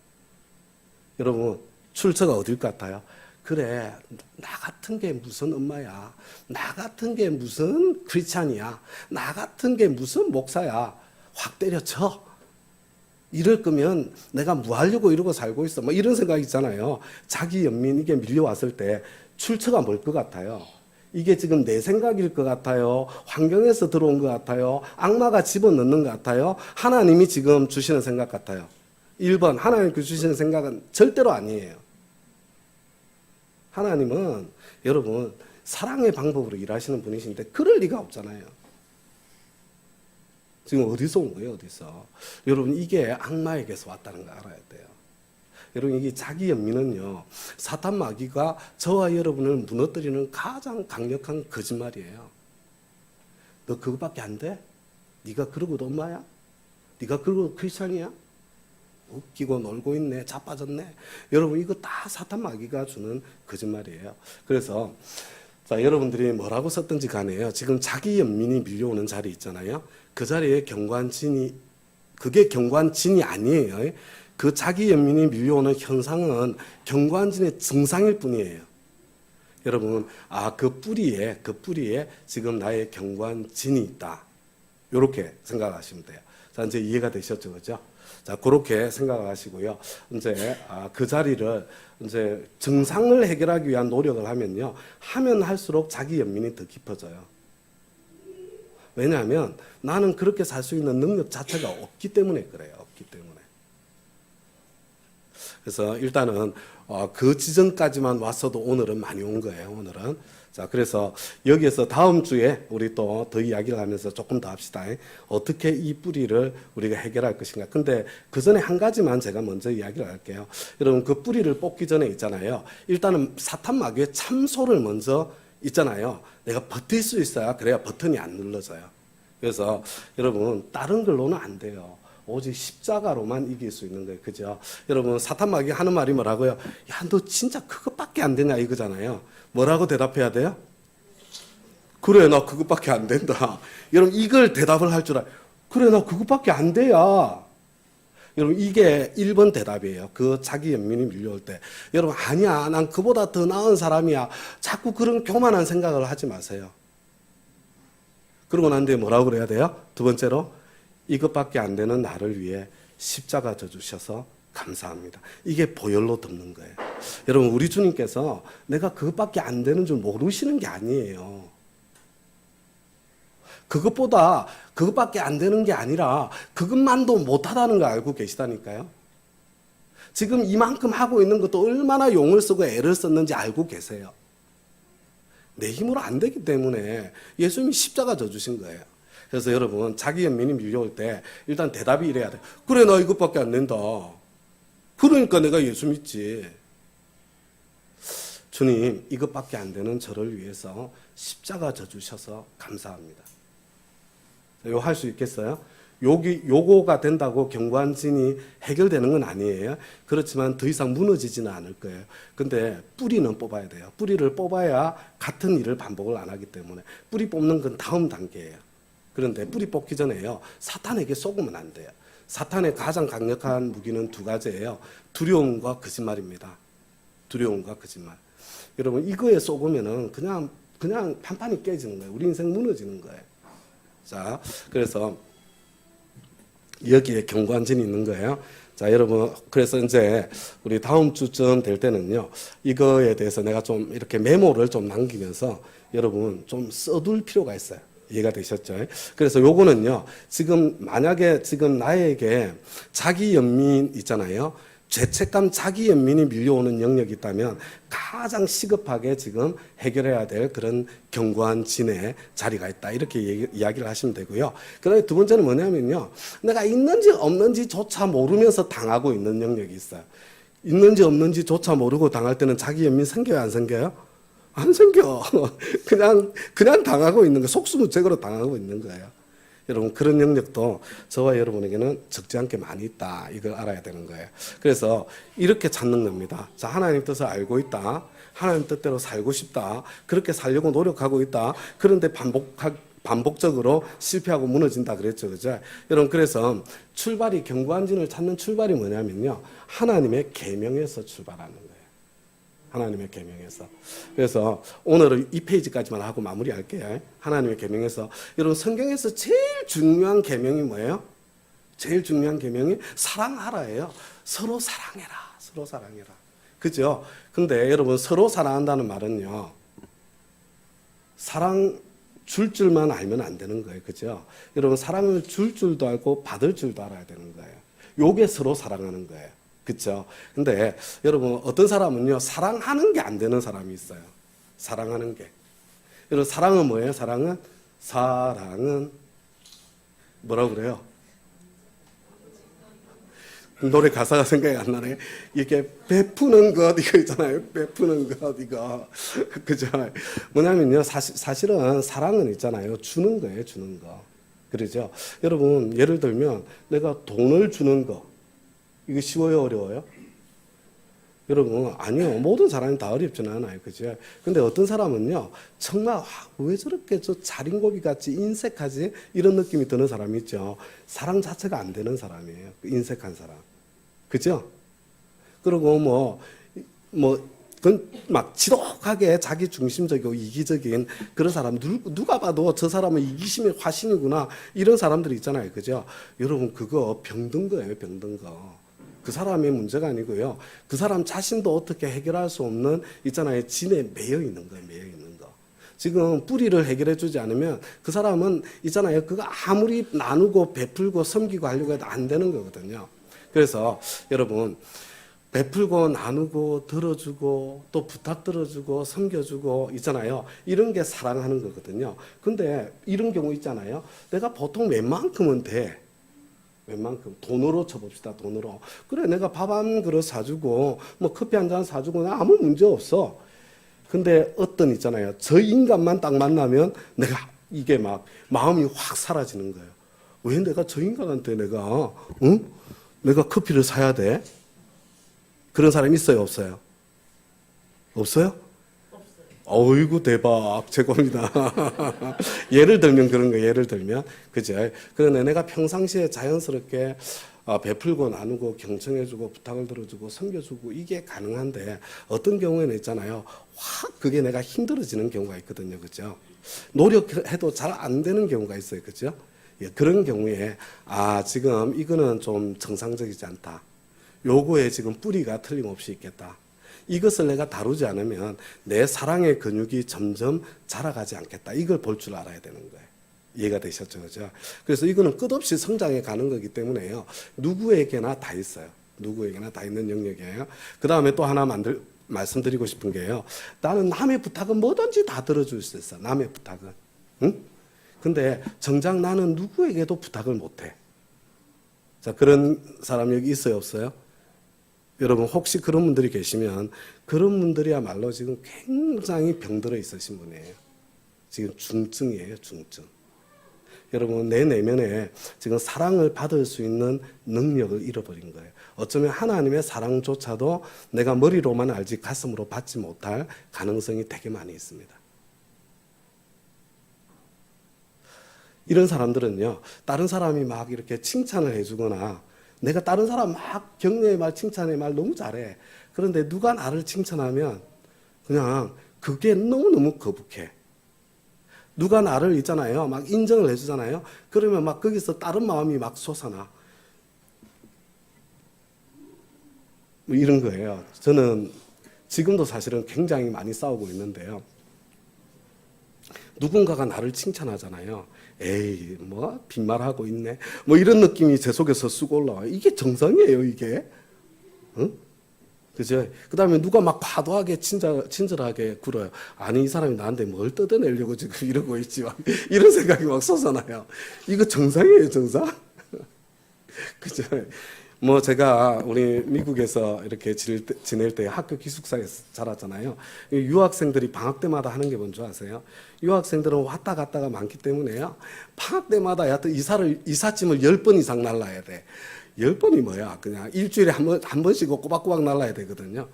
여러분, 출처가 어딜 것 같아요? 그래, 나 같은 게 무슨 엄마야. 나 같은 게 무슨 크리스찬이야. 나 같은 게 무슨 목사야. 확 때려쳐. 이럴 거면 내가 뭐 하려고 이러고 살고 있어. 뭐 이런 생각 있잖아요. 자기 연민 이게 밀려왔을 때 출처가 뭘 것 같아요? 이게 지금 내 생각일 것 같아요? 환경에서 들어온 것 같아요? 악마가 집어넣는 것 같아요? 하나님이 지금 주시는 생각 같아요? 1번, 하나님께 주시는 생각은 절대로 아니에요. 하나님은 여러분 사랑의 방법으로 일하시는 분이신데 그럴 리가 없잖아요. 지금 어디서 온 거예요? 어디서? 여러분 이게 악마에게서 왔다는 거 알아야 돼요. 여러분 이게 자기 연민은요. 사탄 마귀가 저와 여러분을 무너뜨리는 가장 강력한 거짓말이에요. 너 그거밖에 안 돼? 네가 그러고도 엄마야? 네가 그러고도 크리스찬이야? 웃기고 놀고 있네. 자빠졌네. 여러분 이거 다 사탄 마귀가 주는 거짓말이에요. 그래서 자 여러분들이 뭐라고 썼든지 간에요. 지금 자기 연민이 밀려오는 자리 있잖아요. 그 자리에 경관진이 그게 경관진이 아니에요. 그 자기 연민이 밀려오는 현상은 경관진의 증상일 뿐이에요. 여러분 그 뿌리에 지금 나의 경관진이 있다. 이렇게 생각하시면 돼요. 자 이제 이해가 되셨죠, 그죠? 자, 그렇게 생각하시고요. 이제 그 자리를 이제 증상을 해결하기 위한 노력을 하면요. 하면 할수록 자기 연민이 더 깊어져요. 왜냐하면 나는 그렇게 살 수 있는 능력 자체가 없기 때문에 그래요. 없기 때문에. 그래서 일단은 그 지점까지만 왔어도 오늘은 많이 온 거예요. 오늘은. 자, 그래서 여기에서 다음 주에 우리 또 더 이야기를 하면서 조금 더 합시다. 어떻게 이 뿌리를 우리가 해결할 것인가. 근데 그 전에 한 가지만 제가 먼저 이야기를 할게요. 여러분 그 뿌리를 뽑기 전에 있잖아요. 일단은 사탄 마귀의 참소를 먼저 있잖아요. 내가 버틸 수 있어야 그래야 버튼이 안 눌러져요. 그래서 여러분 다른 걸로는 안 돼요. 오직 십자가로만 이길 수 있는 거예요. 그죠? 여러분 사탄 마귀 하는 말이 뭐라고요? 야, 너 진짜 그것밖에 안 되냐 이거잖아요. 뭐라고 대답해야 돼요? 그래 나 그것밖에 안 된다. 여러분 이걸 대답을 할 줄 알아요. 그래 나 그것밖에 안 돼야. 여러분 이게 1번 대답이에요. 그 자기 연민이 밀려올 때. 여러분 아니야 난 그보다 더 나은 사람이야. 자꾸 그런 교만한 생각을 하지 마세요. 그러고 난 뒤에 뭐라고 그래야 돼요? 두 번째로 이것밖에 안 되는 나를 위해 십자가 져주셔서 감사합니다. 이게 보혈로 덮는 거예요. 여러분 우리 주님께서 내가 그것밖에 안 되는 줄 모르시는 게 아니에요. 그것보다 그것밖에 안 되는 게 아니라 그것만도 못하다는 거 알고 계시다니까요. 지금 이만큼 하고 있는 것도 얼마나 용을 쓰고 애를 썼는지 알고 계세요. 내 힘으로 안 되기 때문에 예수님이 십자가 져주신 거예요. 그래서 여러분 자기 연민이 밀려올 때 일단 대답이 이래야 돼요. 그래 나 이것밖에 안 된다. 그러니까 내가 예수 믿지. 주님 이것밖에 안 되는 저를 위해서 십자가 져주셔서 감사합니다. 이거 할 수 있겠어요? 요거가 된다고 경관진이 해결되는 건 아니에요. 그렇지만 더 이상 무너지지는 않을 거예요. 근데 뿌리는 뽑아야 돼요. 뿌리를 뽑아야 같은 일을 반복을 안 하기 때문에 뿌리 뽑는 건 다음 단계예요. 그런데 뿌리 뽑기 전에요. 사탄에게 속으면 안 돼요. 사탄의 가장 강력한 무기는 두 가지예요. 두려움과 거짓말입니다. 두려움과 거짓말. 여러분 이거에 속으면은 그냥 판판이 깨지는 거예요. 우리 인생 무너지는 거예요. 자, 그래서 여기에 경관진이 있는 거예요. 자, 여러분, 그래서 이제 우리 다음 주쯤 될 때는요, 이거에 대해서 내가 좀 이렇게 메모를 좀 남기면서 여러분 좀 써둘 필요가 있어요. 이해가 되셨죠? 그래서 요거는요, 지금 만약에 지금 나에게 자기 연민 있잖아요. 죄책감, 자기 연민이 밀려오는 영역이 있다면 가장 시급하게 지금 해결해야 될 그런 경관진의 자리가 있다. 이렇게 이야기를 하시면 되고요. 그 다음에 두 번째는 뭐냐면요. 내가 있는지 없는지조차 모르면서 당하고 있는 영역이 있어요. 있는지 없는지조차 모르고 당할 때는 자기 연민 생겨요, 안 생겨요? 안 생겨. 그냥 당하고 있는 거예요. 속수무책으로 당하고 있는 거예요. 여러분 그런 영역도 저와 여러분에게는 적지 않게 많이 있다. 이걸 알아야 되는 거예요. 그래서 이렇게 찾는 겁니다. 자, 하나님 뜻을 알고 있다. 하나님 뜻대로 살고 싶다. 그렇게 살려고 노력하고 있다. 그런데 반복적으로 실패하고 무너진다 그랬죠. 그죠? 여러분 그래서 출발이 견고한 진을 찾는 출발이 뭐냐면요. 하나님의 계명에서 출발하는 거예요. 하나님의 계명에서. 그래서 오늘은 이 페이지까지만 하고 마무리할게요. 하나님의 계명에서. 여러분 성경에서 제일 중요한 계명이 뭐예요? 제일 중요한 계명이 사랑하라예요. 서로 사랑해라. 서로 사랑해라. 그죠? 근데 여러분 서로 사랑한다는 말은요. 사랑 줄 줄만 알면 안 되는 거예요. 그죠? 여러분 사랑을 줄 줄도 알고 받을 줄도 알아야 되는 거예요. 요게 서로 사랑하는 거예요. 그렇죠? 근데 여러분 어떤 사람은요 사랑하는 게 안 되는 사람이 있어요. 사랑하는 게. 여러분 사랑은 뭐예요? 사랑은 뭐라고 그래요? 노래 가사가 생각이 안 나네. 이게 베푸는 것 이거 있잖아요. 베푸는 것 이거 그죠? 뭐냐면요 사실은 사랑은 있잖아요. 주는 거예요. 주는 거. 그러죠? 여러분 예를 들면 내가 돈을 주는 거 이거 쉬워요, 어려워요? 여러분, 아니요. 모든 사람이 다 어렵지는 않아요. 그죠? 근데 어떤 사람은요, 정말, 왜 저렇게 저 자린고비 같이 인색하지? 이런 느낌이 드는 사람이 있죠. 사랑 자체가 안 되는 사람이에요. 인색한 사람. 그죠? 그리고 그건 막 지독하게 자기 중심적이고 이기적인 그런 사람, 누가 봐도 저 사람은 이기심의 화신이구나. 이런 사람들이 있잖아요. 그죠? 여러분, 그거 병든 거예요. 병든 거. 그 사람의 문제가 아니고요. 그 사람 자신도 어떻게 해결할 수 없는 있잖아요. 진에 매여 있는 거예요. 매여 있는 거. 지금 뿌리를 해결해 주지 않으면 그 사람은 있잖아요. 그거 아무리 나누고 베풀고 섬기고 하려고 해도 안 되는 거거든요. 그래서 여러분 베풀고 나누고 들어주고 또 부탁 들어주고 섬겨주고 있잖아요. 이런 게 사랑하는 거거든요. 근데 이런 경우 있잖아요. 내가 보통 웬만큼은 돼. 웬만큼 돈으로 쳐봅시다. 돈으로. 그래 내가 밥 한 그릇 사주고 뭐 커피 한 잔 사주고 아무 문제 없어. 근데 어떤 있잖아요. 저 인간만 딱 만나면 내가 이게 막 마음이 확 사라지는 거예요. 왜 내가 저 인간한테 내가 내가 커피를 사야 돼? 그런 사람이 있어요? 없어요? 없어요? 어이구 대박 최고입니다. 예를 들면 그런 거 예를 들면 그죠? 그런데 내가 평상시에 자연스럽게 베풀고 나누고 경청해주고 부탁을 들어주고 섬겨주고 이게 가능한데 어떤 경우에는 있잖아요. 확 그게 내가 힘들어지는 경우가 있거든요. 그죠? 노력해도 잘 안 되는 경우가 있어요. 그죠? 예, 그런 경우에 지금 이거는 좀 정상적이지 않다. 요거에 지금 뿌리가 틀림없이 있겠다. 이것을 내가 다루지 않으면 내 사랑의 근육이 점점 자라가지 않겠다. 이걸 볼 줄 알아야 되는 거예요. 이해가 되셨죠? 그죠? 그래서 이거는 끝없이 성장해 가는 거기 때문에요. 누구에게나 다 있어요. 누구에게나 다 있는 영역이에요. 그 다음에 또 하나 말씀드리고 싶은 게요. 나는 남의 부탁은 뭐든지 다 들어줄 수 있어. 남의 부탁은. 응? 근데 정작 나는 누구에게도 부탁을 못해. 자, 그런 사람 여기 있어요? 없어요? 여러분 혹시 그런 분들이 계시면 그런 분들이야말로 지금 굉장히 병들어 있으신 분이에요. 지금 중증이에요. 중증. 여러분 내 내면에 지금 사랑을 받을 수 있는 능력을 잃어버린 거예요. 어쩌면 하나님의 사랑조차도 내가 머리로만 알지 가슴으로 받지 못할 가능성이 되게 많이 있습니다. 이런 사람들은요. 다른 사람이 막 이렇게 칭찬을 해주거나 내가 다른 사람 막 격려의 말, 칭찬의 말 너무 잘해. 그런데 누가 나를 칭찬하면 그냥 그게 너무너무 거북해. 누가 나를 있잖아요. 막 인정을 해주잖아요. 그러면 막 거기서 다른 마음이 막 솟아나. 뭐 이런 거예요. 저는 지금도 사실은 굉장히 많이 싸우고 있는데요. 누군가가 나를 칭찬하잖아요. 에이, 뭐, 빈말하고 있네. 뭐, 이런 느낌이 제 속에서 쑥 올라와요. 이게 정상이에요, 이게. 응? 그죠? 그 다음에 누가 막 과도하게 친절하게 굴어요. 아니, 이 사람이 나한테 뭘 뜯어내려고 지금 이러고 있지. 막 이런 생각이 막 솟아나요. 이거 정상이에요, 정상? 그죠? 뭐 제가 우리 미국에서 이렇게 지낼 때 학교 기숙사에 자랐잖아요. 이 유학생들이 방학 때마다 하는 게 뭔지 아세요? 유학생들은 왔다 갔다가 많기 때문에요. 방학 때마다 여하튼 이삿짐을 10번 이상 날라야 돼. 10번이 뭐야? 그냥 일주일에 한 번씩 꼬박꼬박 날라야 되거든요.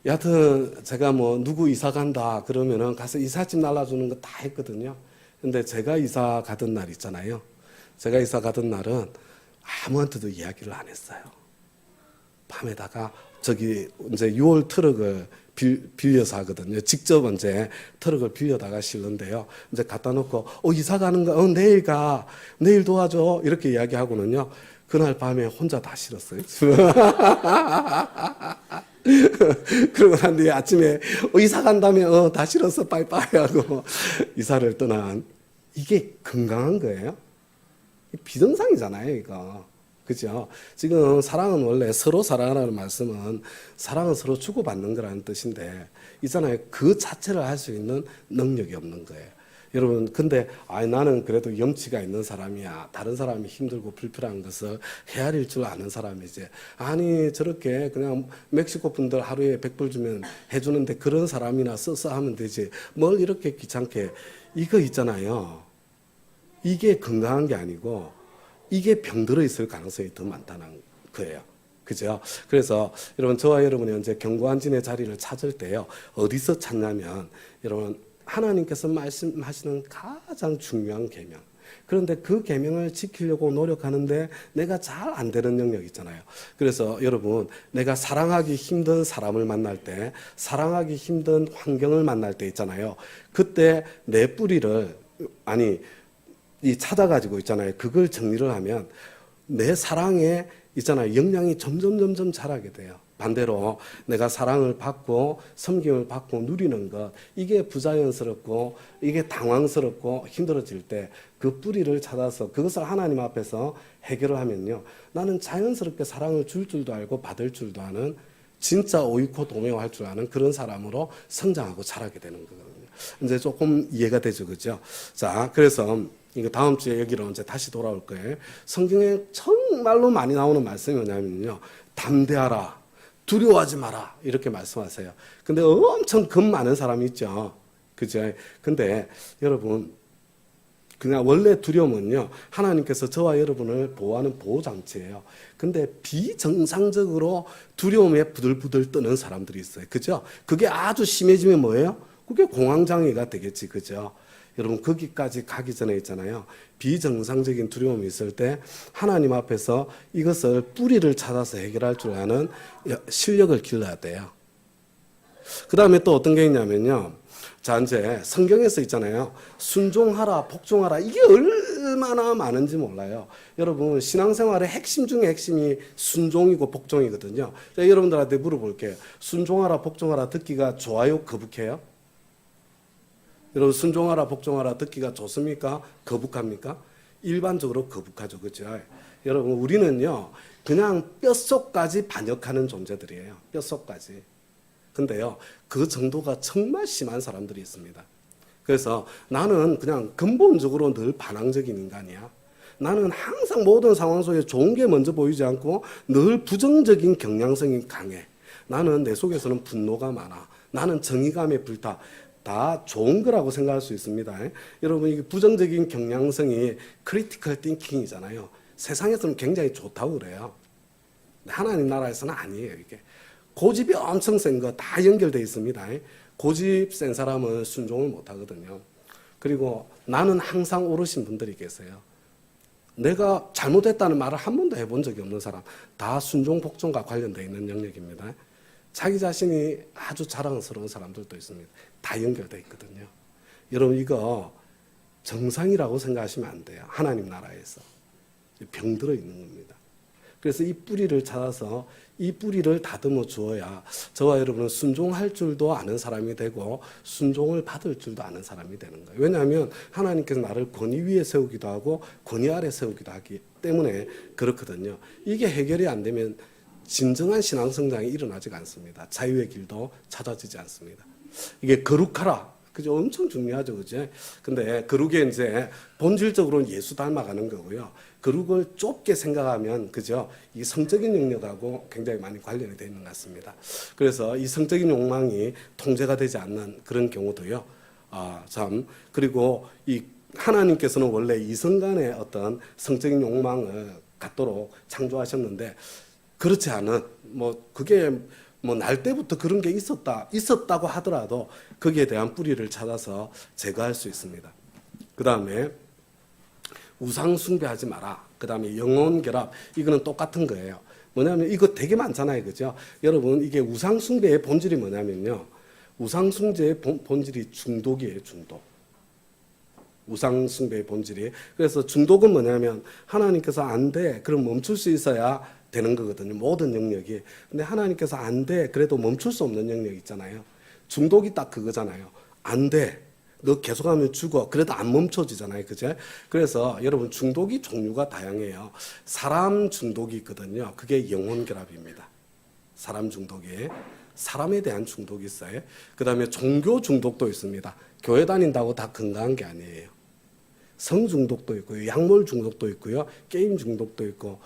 여하튼 제가 뭐 누구 이사 간다 그러면은 가서 이삿짐 날라주는 거 다 했거든요. 근데 제가 이사 가던 날 있잖아요. 제가 이사 가던 날은 아무한테도 이야기를 안 했어요. 밤에다가 저기 이제 6월 트럭을 빌려서 하거든요. 직접 이제 트럭을 빌려다가 실는데요. 이제 갖다 놓고 이사 가는 거 내일 가. 내일 도와줘. 이렇게 이야기하고는요. 그날 밤에 혼자 다 실었어요. 그러고 난 뒤에 아침에 이사 간다며 다 실었어 빠이빠이 하고 이사를 떠난. 이게 건강한 거예요? 비정상이잖아요, 이거. 그죠? 지금 사랑은 원래 서로 사랑하라는 말씀은 사랑은 서로 주고받는 거라는 뜻인데, 있잖아요. 그 자체를 할 수 있는 능력이 없는 거예요. 여러분, 근데, 나는 그래도 염치가 있는 사람이야. 다른 사람이 힘들고 불편한 것을 헤아릴 줄 아는 사람이지. 아니, 저렇게 그냥 멕시코 분들 하루에 100불 주면 해주는데 그런 사람이나 써서 하면 되지. 뭘 이렇게 귀찮게. 이거 있잖아요. 이게 건강한 게 아니고 이게 병들어 있을 가능성이 더 많다는 거예요. 그죠? 그래서 여러분 저와 여러분이 현재 경고한진의 자리를 찾을 때요. 어디서 찾냐면 여러분 하나님께서 말씀하시는 가장 중요한 계명. 그런데 그 계명을 지키려고 노력하는데 내가 잘 안 되는 영역 있잖아요. 그래서 여러분 내가 사랑하기 힘든 사람을 만날 때, 사랑하기 힘든 환경을 만날 때 있잖아요. 그때 내 뿌리를 이 찾아가지고 있잖아요. 그걸 정리를 하면 내 사랑에 있잖아요. 역량이 점점 자라게 돼요. 반대로 내가 사랑을 받고 섬김을 받고 누리는 것, 이게 부자연스럽고 이게 당황스럽고 힘들어질 때 그 뿌리를 찾아서 그것을 하나님 앞에서 해결을 하면요. 나는 자연스럽게 사랑을 줄 줄도 알고 받을 줄도 아는 진짜 오이코 도매할 줄 아는 그런 사람으로 성장하고 자라게 되는 거거든요. 이제 조금 이해가 되죠. 그죠? 자, 그래서 이거 다음 주에 여기로 이제 다시 돌아올 거예요. 성경에 정말로 많이 나오는 말씀이 뭐냐면요. 담대하라. 두려워하지 마라. 이렇게 말씀하세요. 근데 엄청 겁 많은 사람이 있죠. 그죠? 근데 여러분, 그냥 원래 두려움은요. 하나님께서 저와 여러분을 보호하는 보호장치예요. 근데 비정상적으로 두려움에 부들부들 떠는 사람들이 있어요. 그죠? 그게 아주 심해지면 뭐예요? 그게 공황장애가 되겠지. 그죠? 여러분 거기까지 가기 전에 있잖아요. 비정상적인 두려움이 있을 때 하나님 앞에서 이것을 뿌리를 찾아서 해결할 줄 아는 실력을 길러야 돼요. 그 다음에 또 어떤 게 있냐면요. 자, 이제 성경에서 있잖아요. 순종하라, 복종하라. 이게 얼마나 많은지 몰라요. 여러분 신앙생활의 핵심 중에 핵심이 순종이고 복종이거든요. 자, 여러분들한테 물어볼게요. 순종하라, 복종하라 듣기가 좋아요, 거북해요? 여러분 순종하라 복종하라 듣기가 좋습니까? 거북합니까? 일반적으로 거북하죠. 그렇죠? 여러분 우리는요. 그냥 뼛속까지 반역하는 존재들이에요. 뼛속까지. 근데요. 그 정도가 정말 심한 사람들이 있습니다. 그래서 나는 그냥 근본적으로 늘 반항적인 인간이야. 나는 항상 모든 상황 속에 좋은 게 먼저 보이지 않고 늘 부정적인 경향성이 강해. 나는 내 속에서는 분노가 많아. 나는 정의감에 불타. 다 좋은 거라고 생각할 수 있습니다. 여러분 이게 부정적인 경향성이 크리티컬 띵킹이잖아요. 세상에서는 굉장히 좋다고 그래요. 하나님 나라에서는 아니에요. 이게 고집이 엄청 센 거 다 연결되어 있습니다. 고집 센 사람은 순종을 못 하거든요. 그리고 나는 항상 오르신 분들이 계세요. 내가 잘못했다는 말을 한 번도 해본 적이 없는 사람, 다 순종 복종과 관련되어 있는 영역입니다. 자기 자신이 아주 자랑스러운 사람들도 있습니다. 다 연결되어 있거든요. 여러분 이거 정상이라고 생각하시면 안 돼요. 하나님 나라에서 병들어 있는 겁니다. 그래서 이 뿌리를 찾아서 이 뿌리를 다듬어 주어야 저와 여러분은 순종할 줄도 아는 사람이 되고 순종을 받을 줄도 아는 사람이 되는 거예요. 왜냐하면 하나님께서 나를 권위 위에 세우기도 하고 권위 아래 세우기도 하기 때문에 그렇거든요. 이게 해결이 안 되면 진정한 신앙 성장이 일어나지가 않습니다. 자유의 길도 찾아지지 않습니다. 이게 거룩하라. 그죠? 엄청 중요하죠. 그죠? 근데 거룩에 이제 본질적으로는 예수 닮아가는 거고요. 그룹을 좁게 생각하면 그죠? 이 성적인 영역하고 굉장히 많이 관련이 되어 있는 것 같습니다. 그래서 이 성적인 욕망이 통제가 되지 않는 그런 경우도요. 참 그리고 이 하나님께서는 원래 이성 간의 어떤 성적인 욕망을 갖도록 창조하셨는데 그렇지 않은 그게 날 때부터 그런 게 있었다고 하더라도 거기에 대한 뿌리를 찾아서 제거할 수 있습니다. 그 다음에 우상 숭배하지 마라. 그 다음에 영혼 결합. 이거는 똑같은 거예요. 뭐냐면 이거 되게 많잖아요. 그죠? 여러분 이게 우상 숭배의 본질이 뭐냐면요. 우상 숭배의 본질이 중독이에요. 중독. 우상 숭배의 본질이. 그래서 중독은 뭐냐면 하나님께서 안 돼. 그럼 멈출 수 있어야 되는 거거든요. 모든 영역이. 근데 하나님께서 안 돼. 그래도 멈출 수 없는 영역 있잖아요. 중독이 딱 그거잖아요. 안 돼. 너 계속하면 죽어. 그래도 안 멈춰지잖아요. 그죠? 그래서 여러분 중독이 종류가 다양해요. 사람 중독이 있거든요. 그게 영혼 결합입니다. 사람 중독이. 사람에 대한 중독이 있어요. 그 다음에 종교 중독도 있습니다. 교회 다닌다고 다 건강한 게 아니에요. 성 중독도 있고요. 약물 중독도 있고요. 게임 중독도 있고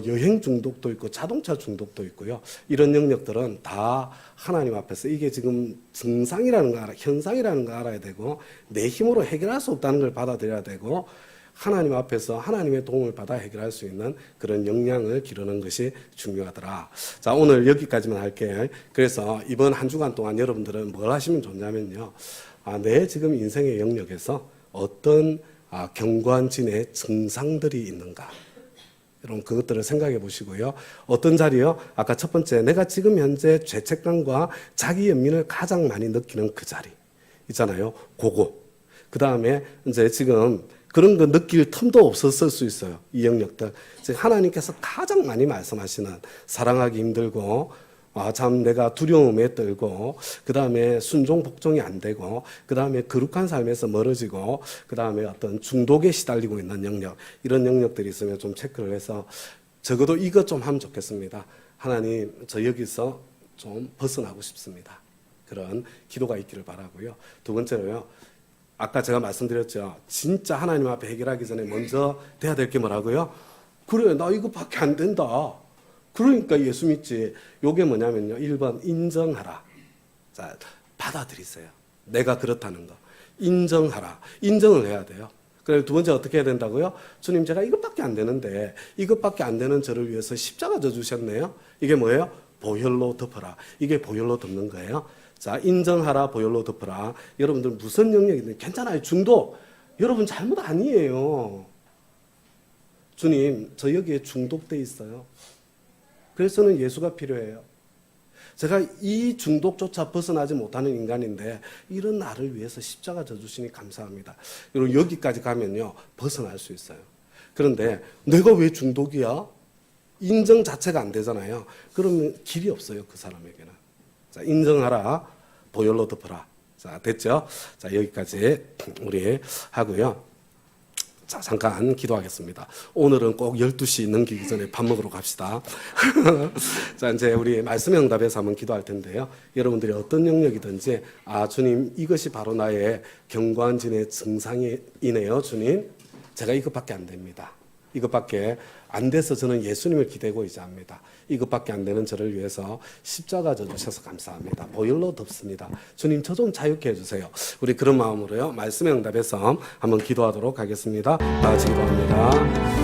여행 중독도 있고 자동차 중독도 있고요. 이런 영역들은 다 하나님 앞에서 이게 지금 증상이라는 거 현상이라는 거 알아야 되고 내 힘으로 해결할 수 없다는 걸 받아들여야 되고 하나님 앞에서 하나님의 도움을 받아 해결할 수 있는 그런 역량을 기르는 것이 중요하더라. 자, 오늘 여기까지만 할게요. 그래서 이번 한 주간 동안 여러분들은 뭘 하시면 좋냐면요. 내 지금 인생의 영역에서 어떤 경관진의 증상들이 있는가. 여러분 그것들을 생각해 보시고요. 어떤 자리요? 아까 첫 번째 내가 지금 현재 죄책감과 자기 연민을 가장 많이 느끼는 그 자리 있잖아요. 그거. 그 다음에 이제 지금 그런 거 느낄 틈도 없었을 수 있어요. 이 영역들. 즉 하나님께서 가장 많이 말씀하시는 사랑하기 힘들고 참 내가 두려움에 떨고 그 다음에 순종 복종이 안 되고 그 다음에 거룩한 삶에서 멀어지고 그 다음에 어떤 중독에 시달리고 있는 영역 이런 영역들이 있으면 좀 체크를 해서 적어도 이것 좀 하면 좋겠습니다. 하나님 저 여기서 좀 벗어나고 싶습니다. 그런 기도가 있기를 바라고요. 두 번째로요. 아까 제가 말씀드렸죠. 진짜 하나님 앞에 해결하기 전에 먼저 돼야 될 게 뭐라고요? 그래 나 이거밖에 안 된다. 그러니까 예수 믿지. 요게 뭐냐면요. 1번 인정하라. 자, 받아들이세요. 내가 그렇다는 거. 인정하라. 인정을 해야 돼요. 그리고 두 번째 어떻게 해야 된다고요? 주님 제가 이것밖에 안 되는데 이것밖에 안 되는 저를 위해서 십자가 져 주셨네요. 이게 뭐예요? 보혈로 덮어라. 이게 보혈로 덮는 거예요. 자, 인정하라. 보혈로 덮어라. 여러분들 무슨 영역이든 괜찮아요. 중독. 여러분 잘못 아니에요. 주님 저 여기에 중독돼 있어요. 그래서 저는 예수가 필요해요. 제가 이 중독조차 벗어나지 못하는 인간인데 이런 나를 위해서 십자가 져주시니 감사합니다. 여러분 여기까지 가면요 벗어날 수 있어요. 그런데 내가 왜 중독이야? 인정 자체가 안 되잖아요. 그러면 길이 없어요. 그 사람에게는. 자, 인정하라. 보혈로 덮어라. 자, 됐죠? 자, 여기까지 우리 하고요. 자, 잠깐 기도하겠습니다. 오늘은 꼭 12시 넘기기 전에 밥 먹으러 갑시다. 자, 이제 우리 말씀의 응답에서 한번 기도할 텐데요. 여러분들이 어떤 영역이든지, 주님, 이것이 바로 나의 경관진의 증상이네요, 주님. 제가 이것밖에 안 됩니다. 이것밖에 안 돼서 저는 예수님을 기대고 의지합니다. 이것밖에 안 되는 저를 위해서 십자가 져주셔서 감사합니다. 보혈로 덮습니다. 주님 저 좀 자유케 해주세요. 우리 그런 마음으로요. 말씀의 응답에서 한번 기도하도록 하겠습니다. 다 같이 기도합니다.